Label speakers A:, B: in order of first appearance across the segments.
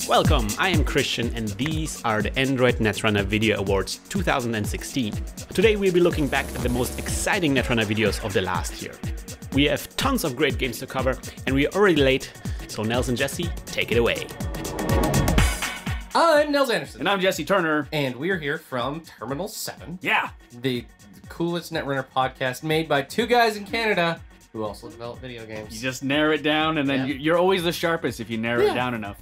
A: Welcome, I am Christian and these are the Android Netrunner Video Awards 2016. Today we'll be looking back at the most exciting Netrunner videos of the last year. We have tons of great games to cover and we are already late, so Nels and Jesse, take it away.
B: I'm Nels Anderson.
C: And I'm Jesse Turner.
B: And we're here from Terminal 7.
C: Yeah.
B: The coolest Netrunner podcast made by two guys in Canada who also develop video games.
C: You just narrow it down, and then you're always the sharpest if you narrow it down enough.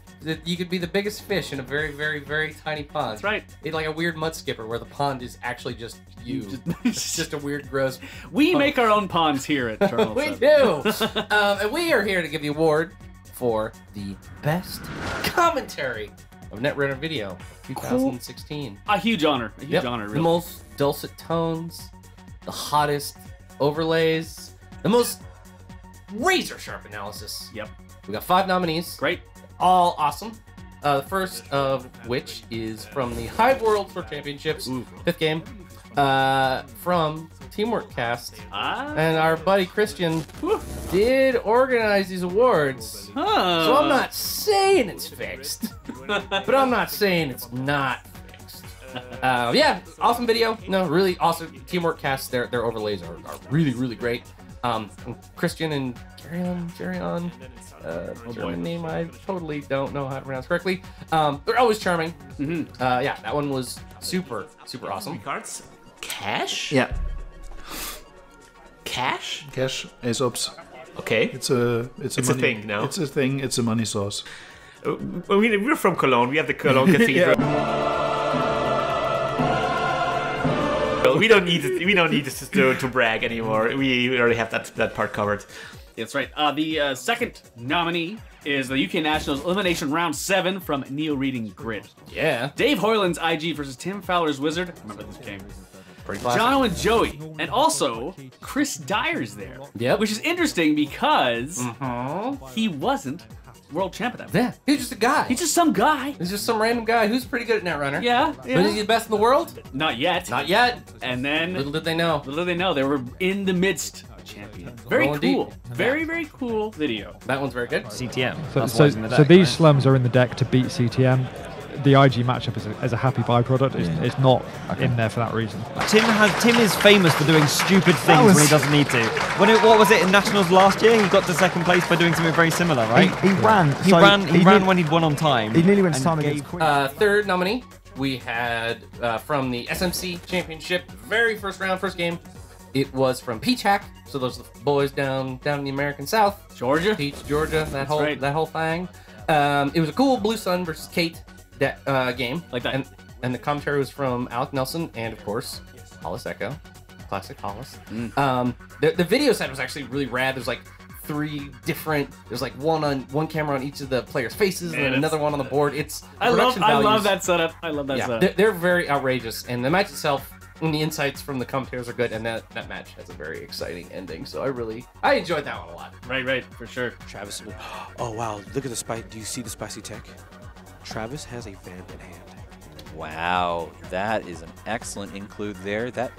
B: You could be the biggest fish in a very, very, very tiny pond.
C: That's right.
B: It's like a weird mud skipper where the pond is actually just you. It's just a weird, gross
C: We
B: pond.
C: make our own ponds here at Terminal
B: We
C: 7.
B: do! And we are here to give the award for the best commentary of Netrunner Video 2016.
C: A huge honor. A huge honor, really.
B: The most dulcet tones, the hottest overlays, the most razor-sharp analysis.
C: Yep.
B: We got 5 nominees.
C: Great.
B: All awesome. The first of which is from the Hive World Tour Championships, 5th game, from Teamwork Cast. And our buddy Christian did organize these awards. So I'm not saying it's fixed, but I'm not saying it's not fixed. Yeah, awesome video. No, really awesome. Teamwork Cast, their overlays are really, really great. Christian and Geryon, German name I totally don't know how to pronounce correctly. They're always charming. Yeah, that one was super, super awesome.
A: Cards? Cash?
D: Yeah.
A: Cash?
D: Cash, Aesop's.
A: Okay.
D: It's a money,
A: thing now.
D: It's a thing. It's a money source.
A: We're from Cologne. We have the Cologne Cathedral. We don't need to brag anymore. We already have that part covered.
C: That's right. The second nominee is the UK Nationals Elimination Round 7 from Neo Reading Grid.
B: Yeah.
C: Dave Hoyland's IG versus Tim Fowler's Wizard. I remember this game.
B: Pretty classic.
C: Jono and Joey. And also, Chris Dyer's there.
B: Yep.
C: Which is interesting because he wasn't world champ at that point.
B: Yeah, he's just a guy.
C: He's just some guy.
B: He's just some random guy who's pretty good at Netrunner.
C: Yeah.
B: But is he the best in the world?
C: Not yet.
B: Not yet.
C: And then,
B: Little did they know.
C: they were in the midst of champion. Very
B: Going
C: cool.
B: deep.
C: Very, very cool video.
B: That one's very good.
E: CTM.
F: So these slums are in the deck to beat CTM. The IG matchup is a happy byproduct. It's not in there for that reason.
E: Tim is famous for doing stupid things when he doesn't need to. What was it in Nationals last year? He got to second place by doing something very similar, right?
G: He ran.
E: He ran when he'd won on time.
G: He nearly went to time against Queen.
B: Third nominee, we had from the SMC Championship, very first round, first game. It was from Peach Hack. So those are the boys down in the American South.
C: Georgia?
B: Peach, Georgia, that whole thing. It was a cool Blue Sun versus Kate game.
C: Like that.
B: And the commentary was from Alec Nelson and, of course, Hollis Echo. Classic Hollis. The video set was actually really rad. There's like 3 different. There's like one camera on each of the players' faces, and then another one on the board.
C: I love that setup. I love that setup.
B: They're very outrageous, and the match itself and the insights from the commentators are good, and that match has a very exciting ending. So I enjoyed that one a lot.
C: Right, for sure.
H: Travis, oh wow, look at the spice. Do you see the spicy tech? Travis has a vamp in hand.
I: Wow, that is an excellent include there. That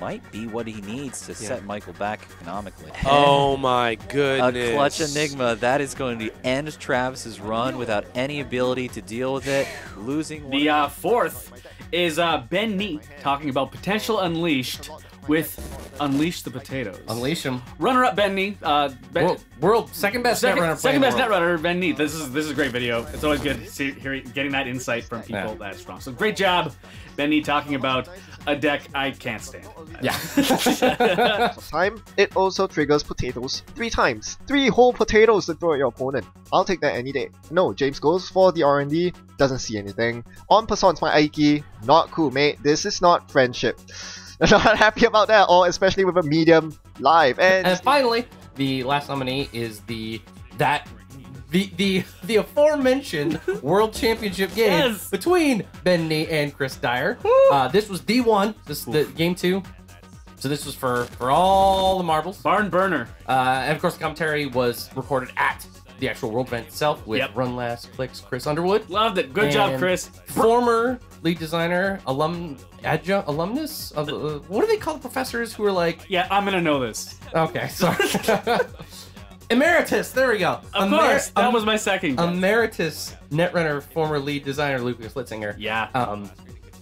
I: might be what he needs to set Michael back economically.
H: Oh my goodness.
I: A clutch enigma. That is going to end Travis's run without any ability to deal with it. Losing one.
C: The fourth is Ben Neat talking about potential unleashed with Unleash the Potatoes.
B: Unleash them.
C: Runner-up Ben Neat.
B: World second best Netrunner.
C: Second best Netrunner, Ben Neat. This is a great video. It's always good getting that insight from people that strong. So great job, Ben Neat, talking about a deck I can't stand.
B: Yeah.
J: Time, it also triggers potatoes 3 times. 3 whole potatoes to throw at your opponent. I'll take that any day. No, James goes for the R&D, doesn't see anything. On persons my Aiki, not cool mate, this is not friendship. I'm not happy about that at all, especially with a medium live. And
B: finally, the last nominee is the aforementioned World Championship game between Ben Nee and Chris Dyer. This was D1. This is the game 2. So this was for all the marbles.
C: Barn burner.
B: And of course, the commentary was recorded at the actual world event itself with Run Last Clicks Chris Underwood.
C: Loved it. Good job, Chris.
B: Former lead designer, alumnus of what do they call the professors who are like?
C: Yeah, I'm gonna know this.
B: Okay, sorry. Emeritus, there we go.
C: Of course, that was my second guess.
B: Emeritus Netrunner former lead designer Lucas Litzinger.
C: Yeah.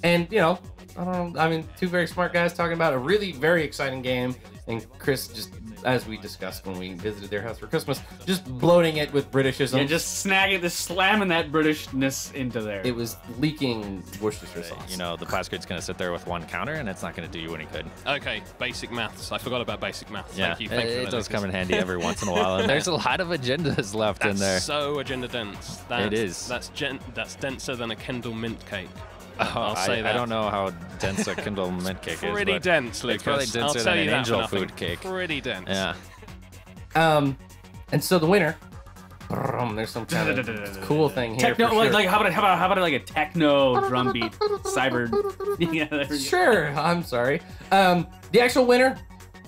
B: And you know, I don't know. I mean, two very smart guys talking about a really very exciting game, and Chris just, as we discussed when we visited their house for Christmas, just bloating it with Britishism.
C: Yeah, just snagging, just slamming that Britishness into there.
B: It was leaking Worcestershire sauce.
G: You know, the pass grid's going to sit there with one counter, and it's not going to do you any good.
K: Okay, basic maths. I forgot about basic maths.
G: Yeah,
K: Thank you. Thank you.
G: It does come in handy every once in a while. And there's a lot of agendas left in there.
K: So agenda dense.
G: It is.
K: That's denser than a Kendall mint cake.
G: Oh,
K: I'll say that.
G: I don't know how dense a Kindle mint cake is.
K: Pretty dense, Lucas.
G: It's probably denser than an angel food cake.
K: Pretty dense.
G: Yeah.
B: And so the winner. There's some kind of cool thing here.
C: Techno,
B: for sure.
C: like how about like a techno drum beat, cyber? Yeah, there we go.
B: Sure. I'm sorry. The actual winner,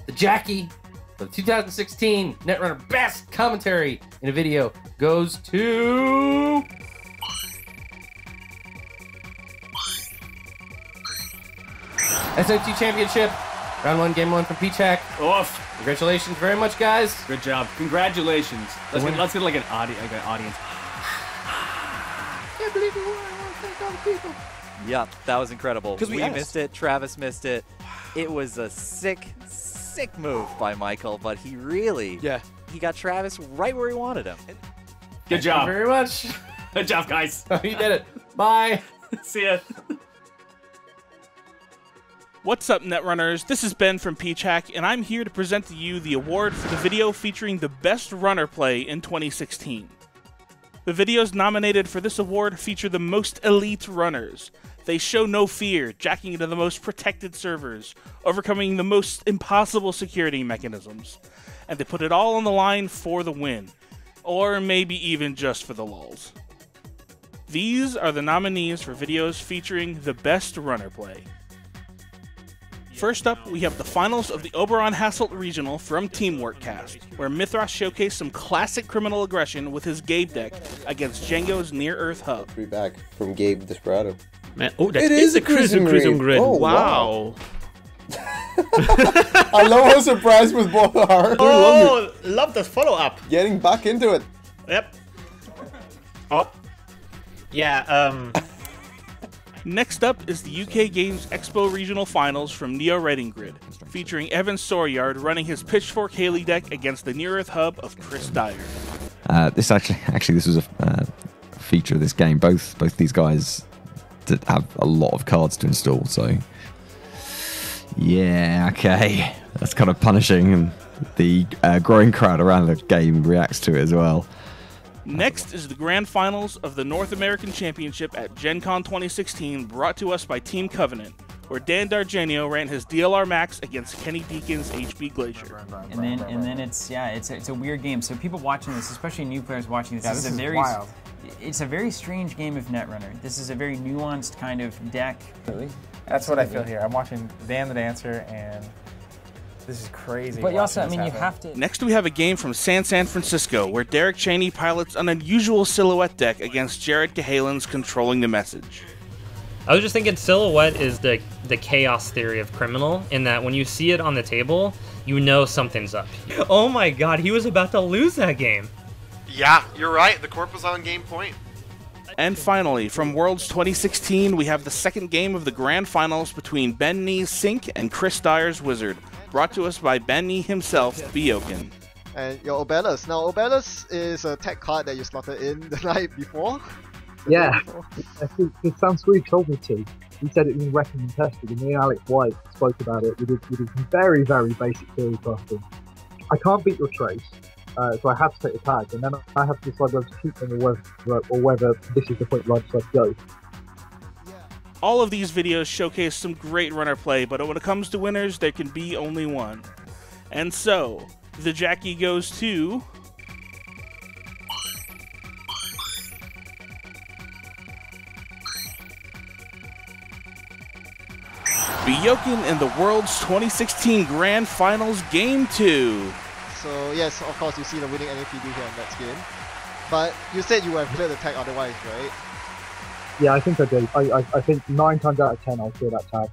B: the Jackie, for the 2016 Netrunner Best Commentary in a Video, goes to. SO2 Championship, round 1, game 1 from P-Check.
C: Oof.
B: Congratulations very much, guys.
C: Good job. Congratulations. Let's get like an audience.
B: Can't believe you won. I want to thank all the people.
I: Yeah, that was incredible.
H: Because we
I: missed it. Travis missed it. It was a sick move by Michael, but he really, he got Travis right where he wanted him.
C: Good job.
B: Thank you very much.
C: Good job, guys.
B: You did it. Bye.
C: See ya.
L: What's up, Netrunners? This is Ben from P-Check, and I'm here to present to you the award for the video featuring the best runner play in 2016. The videos nominated for this award feature the most elite runners. They show no fear, jacking into the most protected servers, overcoming the most impossible security mechanisms, and they put it all on the line for the win, or maybe even just for the lulz. These are the nominees for videos featuring the best runner play. First up, we have the finals of the Oberon-Hasselt Regional from Teamwork Cast, where Mithras showcased some classic criminal aggression with his Gabe deck against Django's Near-Earth Hub.
M: Be back from Gabe Desperado.
A: Man, oh, that is a Crimson Grid.
M: Oh,
A: wow.
M: I love how surprised with both are.
A: Oh, love the follow-up.
M: Getting back into it.
A: Yep. Oh. Yeah,
L: Next up is the UK Games Expo Regional Finals from Neo Reading Grid, featuring Evan Sooryard running his Pitchfork Haley deck against the Near-Earth Hub of Chris Dyer.
N: This was a feature of this game. Both these guys did have a lot of cards to install, so yeah, okay, that's kind of punishing, and the growing crowd around the game reacts to it as well.
L: Next is the Grand Finals of the North American Championship at Gen Con 2016, brought to us by Team Covenant, where Dan Dargenio ran his DLR Max against Kenny Deacon's HB Glacier.
O: And then it's a weird game. So people watching this, especially new players watching this,
P: this is wild.
O: It's a very strange game of Netrunner. This is a very nuanced kind of deck.
P: Really? That's what I feel here. I'm watching Dan the Dancer, and this is crazy.
O: But you also, I mean, you have to.
L: Next, we have a game from San Francisco, where Derek Cheney pilots an unusual silhouette deck against Jared Cahalan's Controlling the Message.
Q: I was just thinking silhouette is the chaos theory of criminal, in that when you see it on the table, you know something's up. Oh my god, he was about to lose that game.
R: Yeah, you're right. The Corp was on game point.
L: And finally, from Worlds 2016, we have the second game of the Grand Finals between Ben Nee's Sync and Chris Dyer's Wizard, brought to us by Ben Nee himself, Bioken.
J: And your Obelus. Now, Obelus is a tech card that you slotted in the night before.
S: Yeah, I think Sam Sweet told me to. He said it was wrecking and tested, and me and Alex White spoke about it. We did some very, very basic theory crafting. I can't beat your trace, so I had to take the tag, and then I have to decide whether to keep them or whether this is the point where I decide to go.
L: All of these videos showcase some great runner play, but when it comes to winners, there can be only one. And so, the Jackie goes to... Bioken in the World's 2016 Grand Finals Game 2.
J: So yes, of course you see the winning NAPD here on that skin. But you said you would have cleared the tag otherwise, right?
S: Yeah, I think I did. I think 9 times out of 10 I'll clear that tag.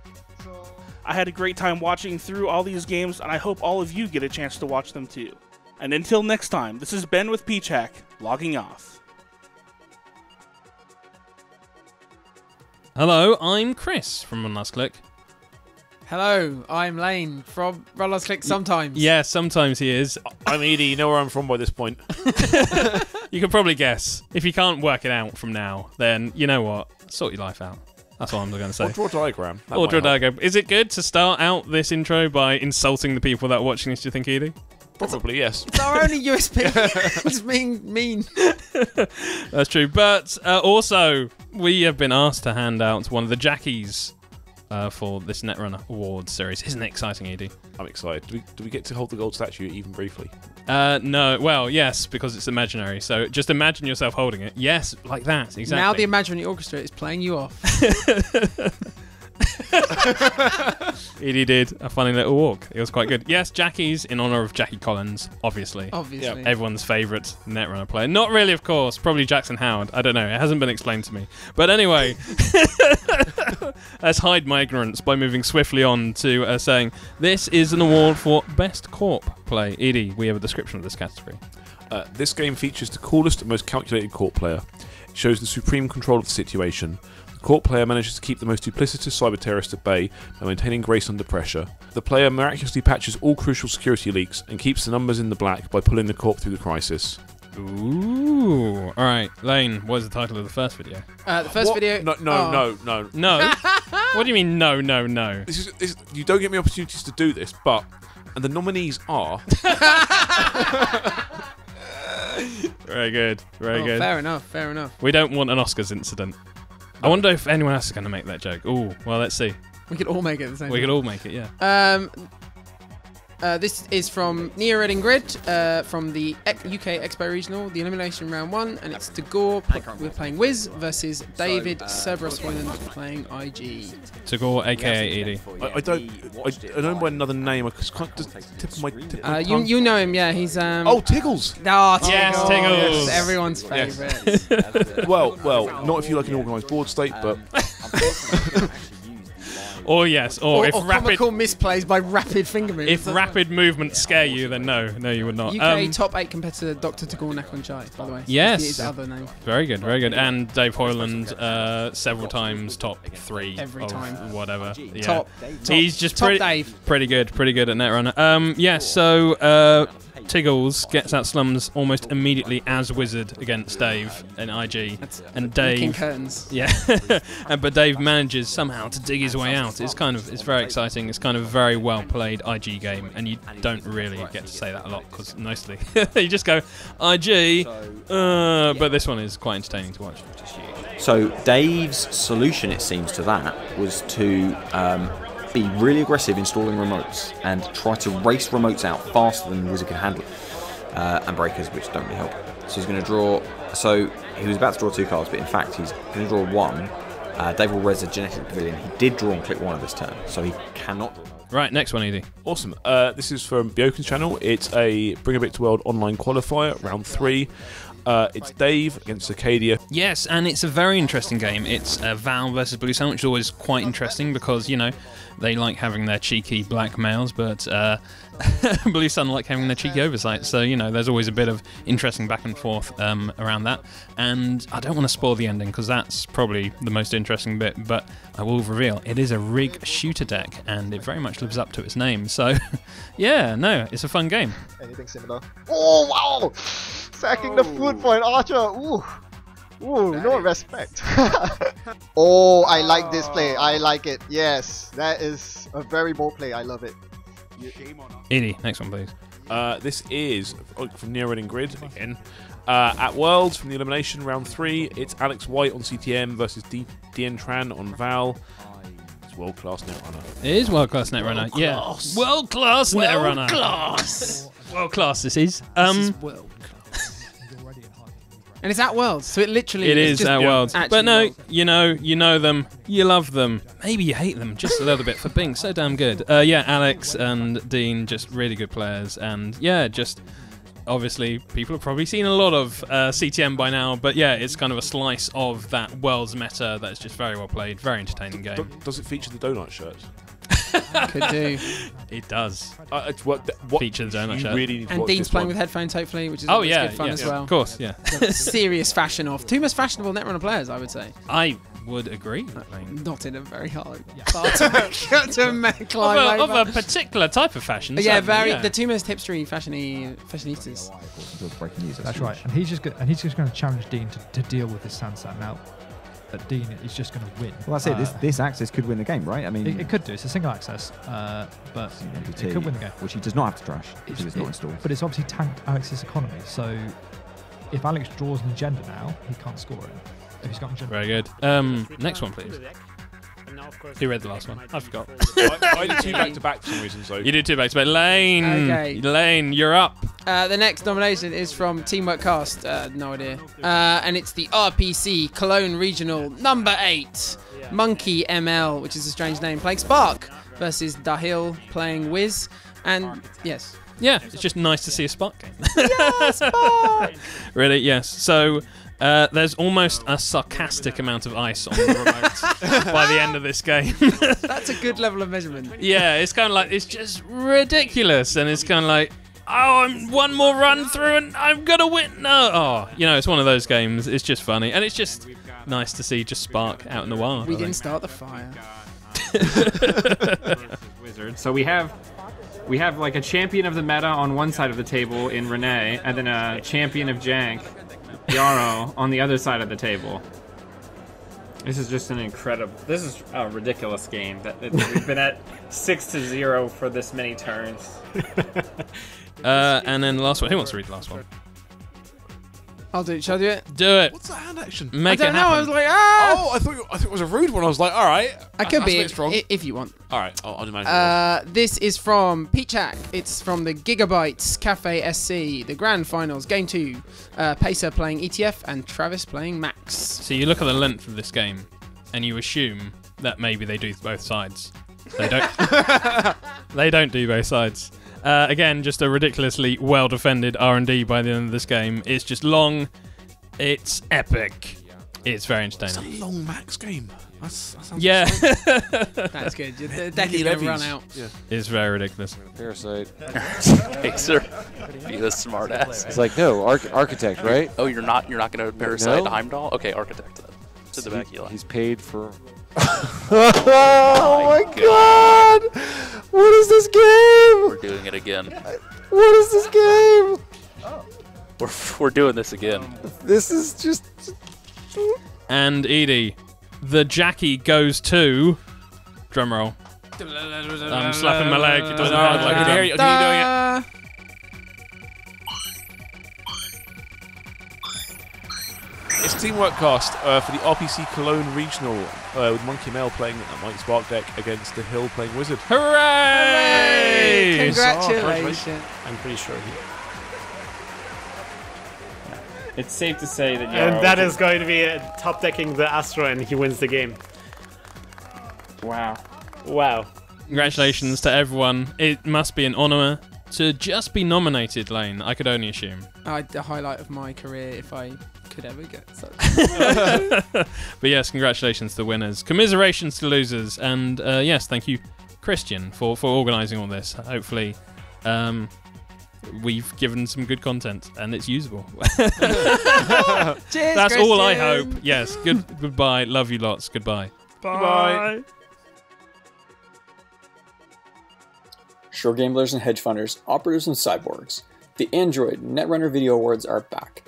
L: I had a great time watching through all these games, and I hope all of you get a chance to watch them too. And until next time, this is Ben with Peachak, logging off.
K: Hello, I'm Chris from One Last Click.
T: Hello, I'm Lane from One Last Click sometimes.
K: Yeah, sometimes he is.
U: I'm Edie, you know where I'm from by this point.
K: You can probably guess. If you can't work it out from now, then you know what? Sort your life out. That's what I'm going to say.
U: Or draw a diagram. That
K: Or draw a
U: might help.
K: diagram. Is it good to start out this intro by insulting the people that are watching this, do you think, Edie?
U: Probably, yes.
T: It's our only USP. It's being mean.
K: That's true. But also, we have been asked to hand out one of the Jackies for this Netrunner Awards series. Isn't it exciting, Edie?
U: I'm excited. Do we get to hold the gold statue even briefly?
K: No. Well, yes, because it's imaginary. So just imagine yourself holding it. Yes, like that. Exactly.
T: Now the imaginary orchestra is playing you off.
K: Edie did a funny little walk. It was quite good. Yes, Jackie's in honour of Jackie Collins, obviously.
T: Obviously.
K: Yep. Everyone's favourite Netrunner player. Not really, of course. Probably Jackson Howard. I don't know. It hasn't been explained to me. But anyway, let's hide my ignorance by moving swiftly on to saying this is an award for Best Corp Play. Edie, we have a description of this category.
U: This game features the coolest and most calculated Corp player. It shows the supreme control of the situation. The Corp player manages to keep the most duplicitous cyber terrorist at bay by maintaining grace under pressure. The player miraculously patches all crucial security leaks and keeps the numbers in the black by pulling the Corp through the crisis.
K: Ooh. Alright, Lane, what is the title of the first video?
T: The first video...
U: No.
K: No? What do you mean, no?
U: You don't get me opportunities to do this, but... And the nominees are...
K: Very good, very good.
T: Fair enough.
K: We don't want an Oscars incident. I wonder if anyone else is going to make that joke. Ooh, well, let's see.
T: We could all make it at the same time.
K: We could all make it, yeah.
T: This is from Neo Red and Grid, from the UK Expo Regional, the Elimination Round 1, and it's Tagore. We're playing Wiz versus David Cerberus Hoyland playing IG.
K: Tagore, aka Edie.
U: I know by another name. I just can't just tip of my tongue.
T: You know him, yeah. He's
U: Oh, Tiggles.
T: Oh, Tiggles.
K: Yes, Tiggles.
T: Yes, everyone's favourite.
U: well, not if you like an organised board state, but.
K: Or yes, or if rapid
T: comical misplays by rapid finger moves.
K: If rapid movements scare you, then no, you would not.
T: UK top 8 competitor Dr. Tagore Nakonchai, by the way.
K: Yes.
T: His other name.
K: Very good. And Dave Hoyland, several times top 3
T: every time.
K: Whatever. Yeah.
T: Top.
K: He's just
T: top Dave.
K: Pretty good at Netrunner. So Tiggles gets out slums almost immediately as Wizard against Dave and IG. And Dave.
T: Curtains.
K: Yeah. But Dave manages somehow to dig his way out. It's very exciting. It's kind of a very well played IG game, and you don't really get to say that a lot because mostly you just go IG. But this one is quite entertaining to watch.
V: So Dave's solution, it seems, to that was to be really aggressive installing remotes and try to race remotes out faster than the Wizard can handle, and breakers, which don't really help. So he's going to draw. So he was about to draw 2 cards, but in fact he's going to draw 1. Dave will res a genetic pavilion. He did draw on click 1 of this turn, so he cannot.
K: Right, next one, Edie.
U: Awesome. This is from Bjoken's channel. It's a Bring a Bit to World online qualifier, round 3. It's Dave against Arcadia.
K: Yes, and it's a very interesting game. It's Val versus Blue Sun, which is always quite interesting because, you know, they like having their cheeky black males, but Blue Sun like having their cheeky oversights. So, you know, there's always a bit of interesting back and forth around that. And I don't want to spoil the ending because that's probably the most interesting bit, but I will reveal it is a rig shooter deck and it very much lives up to its name. So, yeah, no, it's a fun game.
J: Anything similar? Oh, wow! Sacking the food for an archer! Ooh! Ooh, no respect. Oh, I like this play. I like it. Yes, that is a very bold play. I love it.
K: Edie, next one, please.
U: This is from Neo Red and Grid again. At Worlds from the Elimination Round 3, it's Alex White on CTM versus DN Tran on Val. It's world class Netrunner.
K: It is world class Netrunner. Yeah, world class Netrunner. World class. This is.
T: This is world. And it's at Worlds, so it literally
K: is
T: just
K: at Worlds. But no,
T: Worlds.
K: you know them, you love them. Maybe you hate them just a little bit for being so damn good. Yeah, Alex and Dean, just really good players, and yeah, just obviously people have probably seen a lot of CTM by now, but yeah, it's kind of a slice of that Worlds meta that's just very well played, very entertaining game.
U: Does it feature the donut shirt?
T: Could do.
K: It does.
U: It's what
K: feature zone.
T: And Dean's playing with headphones, hopefully, which is
K: oh yeah,
T: good fun as well.
K: Of course, yeah.
T: Serious fashion of two most fashionable Netrunner players, I would say.
K: I would agree.
T: Not in a very hard bar to climb over.
K: Of a particular type of fashion.
T: Yeah, the two most hipstery fashionistas.
D: That's right, and he's just going to challenge Dean to deal with this Sandsat now. That Dean is just going to win.
N: Well, that's it. This access could win the game, right? I mean,
D: it could do. It's a single access, but it could win the game.
N: Which he does not have to trash because it's not installed.
D: But it's obviously tanked Alex's economy. So if Alex draws an agenda now, he can't score it. If he's got an agenda.
K: Very good. Next one, please. Who read the last one? I forgot.
U: I did 2 back-to-back for some reason. So
K: you did 2 back-to-back. Lane.
T: Okay.
K: Lane, you're up.
T: The next nomination is from Teamwork Cast. No idea. And it's the RPC Cologne Regional number 8. Monkey ML, which is a strange name, playing Spark versus Dahil playing Wiz. And yes.
K: Yeah, it's just nice to see a Spark game.
T: Yes, Spark!
K: Really, yes. So there's almost a sarcastic amount of ice on the remote by the end of this game.
T: That's a good level of measurement.
K: Yeah, it's kind of like, it's just ridiculous. And it's kind of like, oh, one more run through and I'm going to win. No. Oh, you know, it's one of those games. It's just funny. And it's just nice to see just Spark out in the wild.
T: We didn't start the fire.
F: Wizard. So we have like a champion of the meta on one side of the table in Renee, and then a champion of Jank, Yarrow, on the other side of the table. This is just this is a ridiculous game. We've been at 6-0 for this many turns.
K: And then the last one. Who wants to read the last one?
T: I'll do it. Shall I do it?
K: Do it.
U: What's that hand action?
K: Make
T: I don't
K: it
T: know.
K: happen.
T: I was like, ah!
U: Oh, I thought it was a rude one. I was like, all right.
T: I could be
U: strong.
T: if you want.
U: All right, I'll do my.
T: This is from Peachak. It's from the Gigabytes Cafe SC, the Grand Finals, Game 2. Pacer playing ETF and Travis playing Max.
K: So you look at the length of this game, and you assume that maybe they do both sides. They don't. They don't do both sides. Again, just a ridiculously well-defended R&D by the end of this game. It's just long. It's epic. It's very entertaining.
U: It's a long Max game. That sounds
T: yeah. That's good. The deck is going to run out.
U: Yeah.
K: It's very ridiculous.
H: Parasite.
G: Pacer. Be the smart ass.
H: It's like, no, architect, right?
G: Oh, you're not going to Parasite Heimdall? Okay, architect then. To the back heel.
H: He's paid for... Oh my god! What is this game?
G: We're doing it again.
H: What is this game?
G: We're doing this again.
H: This is just...
K: And Edie, the Jackie goes to... Drum roll. I'm slapping my leg. It doesn't hurt.
U: I can hear you doing it. It's Teamwork Cast for the RPC Cologne Regional with Monkey Male playing Mike Spark deck against the Hill playing Wizard.
K: Hooray!
T: Congratulations.
F: I'm pretty sure he... It's safe to say that
A: And that is going to be top decking the Astro and he wins the game.
F: Wow.
A: Wow.
K: Congratulations to everyone. It must be an honour to just be nominated, Lane. I could only assume.
T: The highlight of my career if I could ever get such.
K: But yes, congratulations to the winners. Commiserations to losers. And yes, thank you, Christian, for organising all this. Hopefully we've given some good content and it's usable.
T: Cheers,
K: That's
T: Christian.
K: all I hope. Yes, goodbye. Love you lots. Goodbye.
A: Bye.
W: Shore gamblers and hedge funders, operatives and cyborgs, the Android Netrunner Video Awards are back.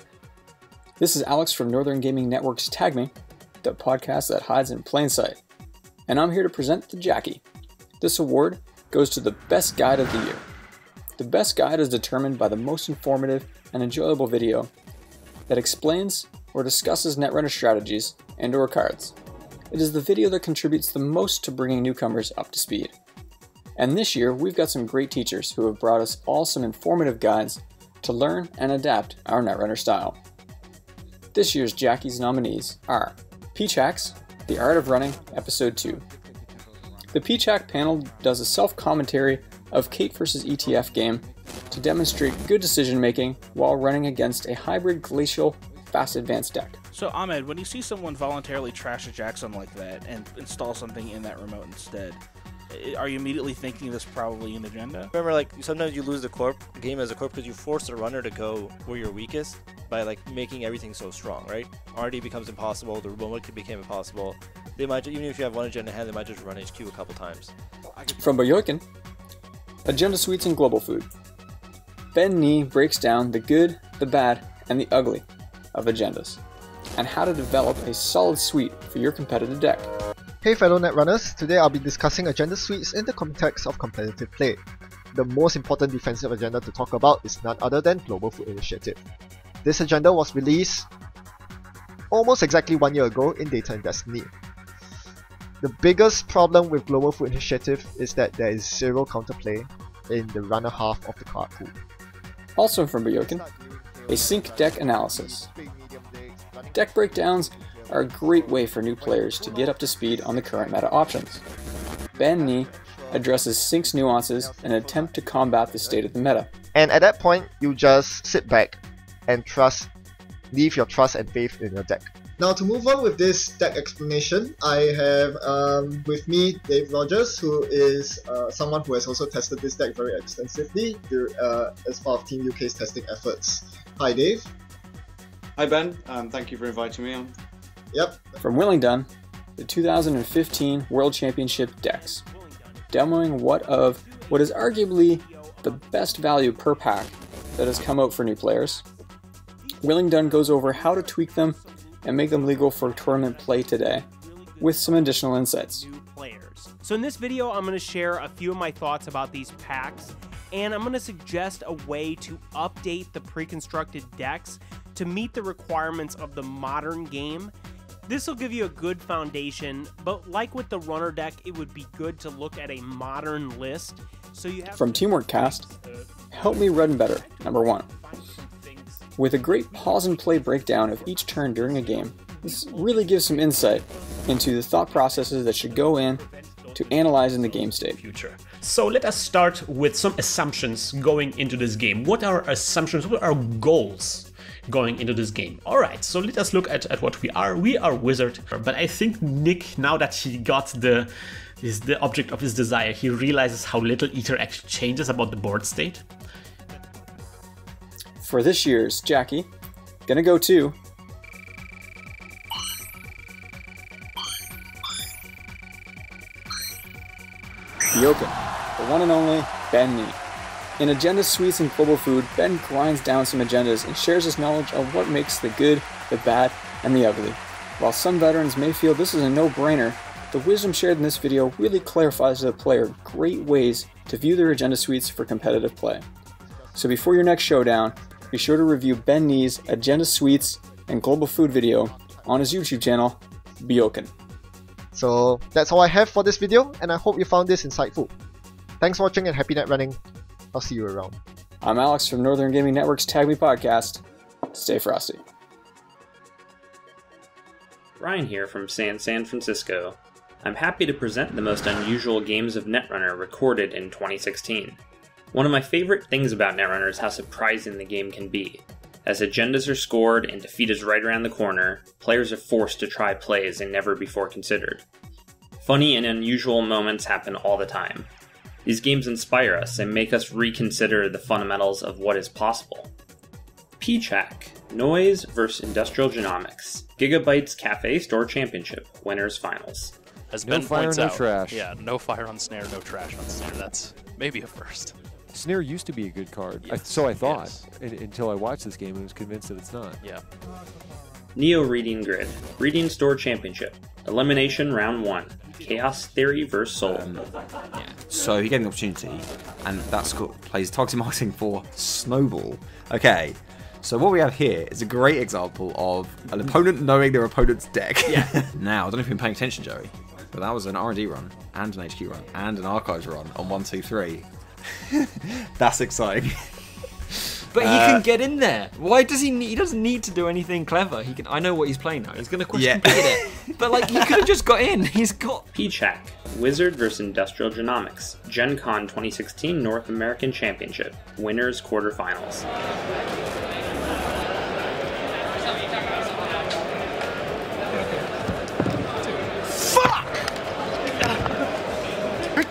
W: This is Alex from Northern Gaming Network's Tag Me, the podcast that hides in plain sight. And I'm here to present the Jackie. This award goes to the best guide of the year. The best guide is determined by the most informative and enjoyable video that explains or discusses Netrunner strategies and/or cards. It is the video that contributes the most to bringing newcomers up to speed. And this year, we've got some great teachers who have brought us all some informative guides to learn and adapt our Netrunner style. This year's Jackie's nominees are Peach Hacks, The Art of Running, Episode 2. The Peach Hack panel does a self-commentary of Kate vs. ETF game to demonstrate good decision making while running against a hybrid glacial fast advanced deck.
L: So Ahmed, when you see someone voluntarily trash a Jackson like that and install something in that remote instead, are you immediately thinking this probably an agenda?
B: Remember, like, sometimes you lose the corp game as a corp because you force the runner to go where you're weakest by, like, making everything so strong, right? R&D becomes impossible, the remote can become impossible. They might, even if you have one agenda in hand, they might just run HQ a couple times.
W: From Bayokin, Agenda Suites and Global Food. Ben Nee breaks down the good, the bad, and the ugly of agendas, and how to develop a solid suite for your competitive deck.
J: Hey fellow Netrunners, today I'll be discussing agenda suites in the context of competitive play. The most important defensive agenda to talk about is none other than Global Food Initiative. This agenda was released almost exactly 1 year ago in Data and Destiny. The biggest problem with Global Food Initiative is that there is zero counterplay in the runner half of the card pool.
W: Also from Bayokin, a sync deck analysis. Deck breakdowns are a great way for new players to get up to speed on the current meta options. Ben Nee addresses sync's nuances in an attempt to combat the state of the meta.
J: And at that point, you just sit back and leave your trust and faith in your deck. Now to move on with this deck explanation, I have with me Dave Rogers, who is someone who has also tested this deck very extensively as part of Team UK's testing efforts. Hi Dave.
E: Hi Ben, thank you for inviting me on.
J: Yep.
W: From Willingdon, the 2015 World Championship decks, demoing what is arguably the best value per pack that has come out for new players. Willingdon goes over how to tweak them and make them legal for tournament play today, with some additional insights.
I: So in this video, I'm going to share a few of my thoughts about these packs, and I'm going to suggest a way to update the pre-constructed decks to meet the requirements of the modern game. This will give you a good foundation, but like with the runner deck, it would be good to look at a modern list. So you have
W: From Teamwork Cast, Help Me Run Better, number 1. With a great pause and play breakdown of each turn during a game, this really gives some insight into the thought processes that should go in to analyzing the game state.
A: So let us start with some assumptions going into this game. What are our assumptions? What are our goals going into this game? Alright, so let us look at what we are. We are Wizard, but I think Nick, now that he got the object of his desire, he realizes how little Ether actually changes about the board state.
W: For this year's Jackie, gonna go to Bayokin, the one and only Ben Nee. In Agenda Suites and Global Food, Ben grinds down some agendas and shares his knowledge of what makes the good, the bad, and the ugly. While some veterans may feel this is a no-brainer, the wisdom shared in this video really clarifies to the player great ways to view their Agenda Suites for competitive play. So before your next showdown, be sure to review Ben Nee's Agenda Suites and Global Food video on his YouTube channel, Bayokin.
J: So that's all I have for this video, and I hope you found this insightful. Thanks for watching and happy net running. I'll see you around.
W: I'm Alex from Northern Gaming Network's Tag Me podcast. Stay frosty.
F: Ryan here from San Francisco. I'm happy to present the most unusual games of Netrunner recorded in 2016. One of my favorite things about Netrunner is how surprising the game can be. As agendas are scored and defeat is right around the corner, players are forced to try plays they never before considered. Funny and unusual moments happen all the time. These games inspire us and make us reconsider the fundamentals of what is possible. PCHAC, Noise vs. Industrial Genomics, Gigabyte's Cafe Store Championship, Winners Finals.
G: As
X: No
G: Ben
X: fire,
G: points
X: no
G: out,
X: trash.
G: yeah, no fire on snare, no trash on snare. That's maybe a first.
X: Snare used to be a good card, so I thought, until I watched this game and was convinced that it's not.
G: Yeah.
F: Neo Reading Grid, Reading Store Championship, Elimination Round 1, Chaos Theory vs. Soul.
V: So he gave an opportunity, and that's got plays targeting marketing for Snowball. Okay, so what we have here is a great example of an opponent knowing their opponent's deck.
A: Yeah.
V: Now, I don't know if you've been paying attention, Joey, but that was an R&D run, and an HQ run, and an Archives run on 1, 2, 3. That's exciting.
Y: But he can get in there. Why does he? He doesn't need to do anything clever. He can. I know what he's playing now. He's going to question it. But like, he could have just got in. He's got.
F: PCHAC, Wizard vs. Industrial Genomics, Gen Con 2016 North American Championship, Winners Quarterfinals.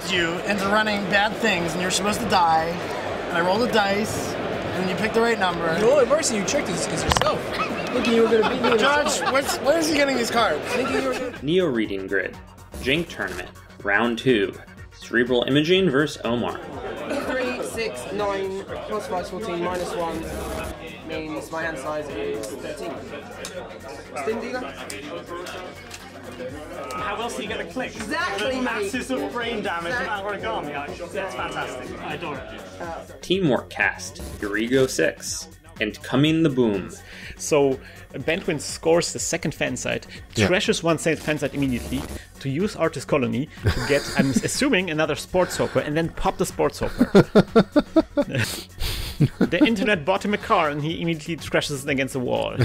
C: tricked you into running bad things, and you're supposed to die. And I rolled the dice, and then you picked the right number.
T: The only person you tricked is yourself. Thinking you were going to beat me in
C: Judge, where is he getting these cards?
M: Neo Reading Grid, Jink Tournament, Round 2, Cerebral Imaging vs. Omar.
T: 3, 6, 9, plus 5 is 14, minus 1 means my hand size is 13. Didn't do that?
A: How else are you going to click?
T: Exactly, mate.
A: Masses of brain damage and origami. That's fantastic. I adore it.
M: Teamwork Cast, Eurego 6, and Coming the Boom.
A: So Bentwin scores the second fan site, trashes one fan site immediately to use Artist Colony to get, I'm assuming, another sports hopper and then pop the sports hopper. The internet bought him a car and he immediately trashes it against the wall.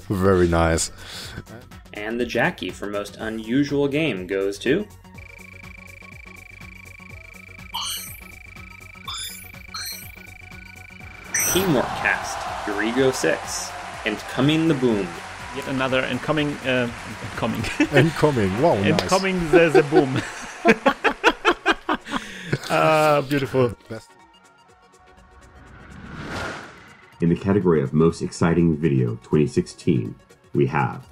O: Very nice.
M: And the Jackie for most unusual game goes to... Teamwork Cast, Eurego 6, and Coming the Boom.
A: Yet another incoming.
O: Incoming, wow, nice.
A: Incoming the boom. Beautiful.
P: In the category of Most Exciting Video 2016, we have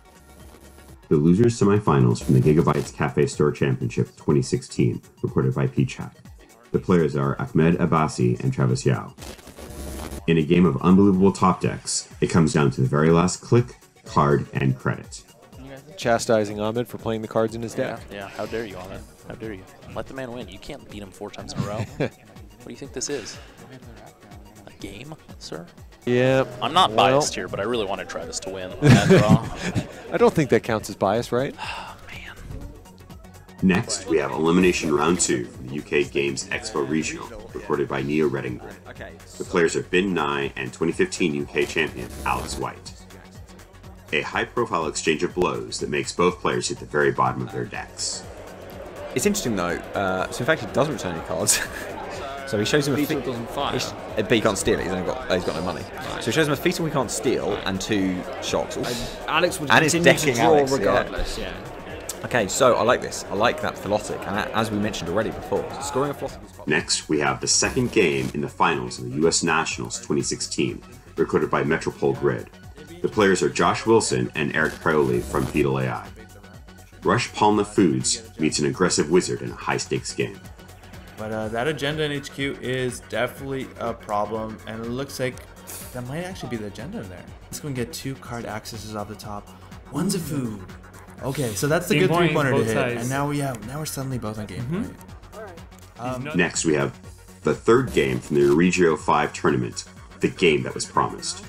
P: the losers semifinals from the Gigabytes Cafe Store Championship 2016, recorded by Peachhack. The players are Ahmed Abbasi and Travis Yao. In a game of unbelievable top decks, it comes down to the very last click, card, and credit.
X: Chastising Ahmed for playing the cards in his deck.
G: Yeah, how dare you, Ahmed? How dare you? Let the man win. You can't beat him 4 times in a row. What do you think this is? A game, sir?
X: Yeah.
G: I'm not biased here, but I really wanted Travis to win.
X: I don't think that counts as bias, right?
P: Next, we have Elimination Round 2 from the UK Games Expo Regional, recorded by Neo Reading Grid. The players are Bin Nye and 2015 UK champion Alex White. A high-profile exchange of blows that makes both players hit the very bottom of their decks.
V: It's interesting though, so in fact he doesn't return any cards. So he shows him a
T: Fetal doesn't fire.
V: But he can't steal it, he's got no money. Right. So he shows him a Fetal he can't steal and 2 shocks.
T: Alex would
V: and it's
T: continue
V: decking
T: to draw
V: Alex,
T: regardless,
V: yeah. Okay, so I like this. I like that Philotic, and as we mentioned already before, scoring a Philotic is
P: Next, we have the second game in the finals of the US Nationals 2016, recorded by Metropole Grid. The players are Josh Wilson and Eric Crowley from Fetal AI. Rush Palma Foods meets an aggressive wizard in a high-stakes game.
Q: But that agenda in HQ is definitely a problem, and it looks like that might actually be the agenda in there. Let's go and get 2 card accesses off the top. One's a food. Okay, so that's the good 3-pointer to hit, and now we're suddenly both on game point.
P: Next, we have the third game from the Regio 5 tournament, The Game That Was Promised,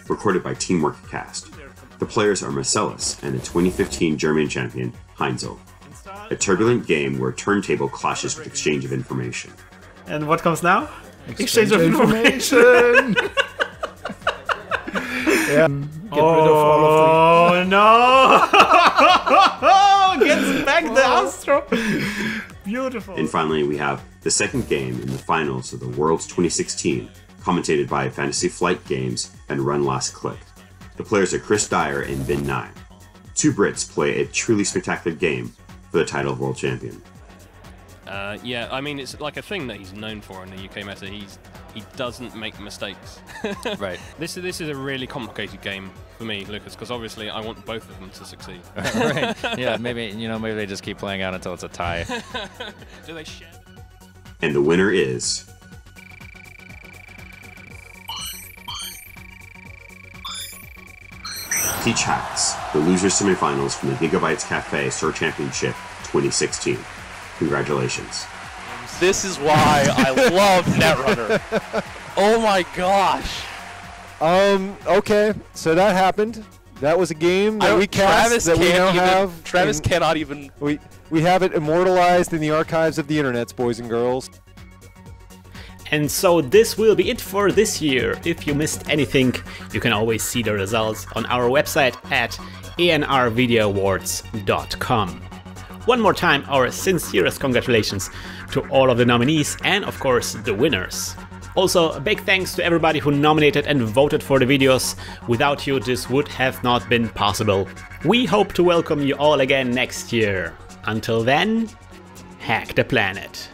P: recorded by Teamwork Cast. The players are Marcellus and the 2015 German champion, Heinzel. A turbulent game where turntable clashes with exchange of information.
A: And what comes now?
O: Exchange of information! Yeah. Get rid of all of the...
A: Oh no! Gets back the Astro! Beautiful.
P: And finally, we have the second game in the finals of the Worlds 2016, commentated by Fantasy Flight Games and Run Last Click. The players are Chris Dyer and Bin Nye. 2 Brits play a truly spectacular game for the title of World Champion.
K: Yeah, I mean, it's like a thing that he's known for in the UK meta. He doesn't make mistakes.
G: Right.
K: This is a really complicated game for me, Lucas, because obviously I want both of them to succeed.
G: Right. Yeah, maybe they just keep playing out until it's a tie.
K: Do they share?
P: And the winner is... Peachhacks, the losers semifinals from the Gigabytes Cafe Store Championship 2016. Congratulations.
G: This is why I love Netrunner. Oh my gosh.
X: Okay, so that happened. That was a game that we cast that we now have.
G: Travis cannot even.
X: We have it immortalized in the archives of the internets, boys and girls.
A: And so this will be it for this year. If you missed anything, you can always see the results on our website at anrvideoawards.com. One more time, our sincerest congratulations to all of the nominees and, of course, the winners. Also, a big thanks to everybody who nominated and voted for the videos. Without you, this would have not been possible. We hope to welcome you all again next year. Until then, hack the planet.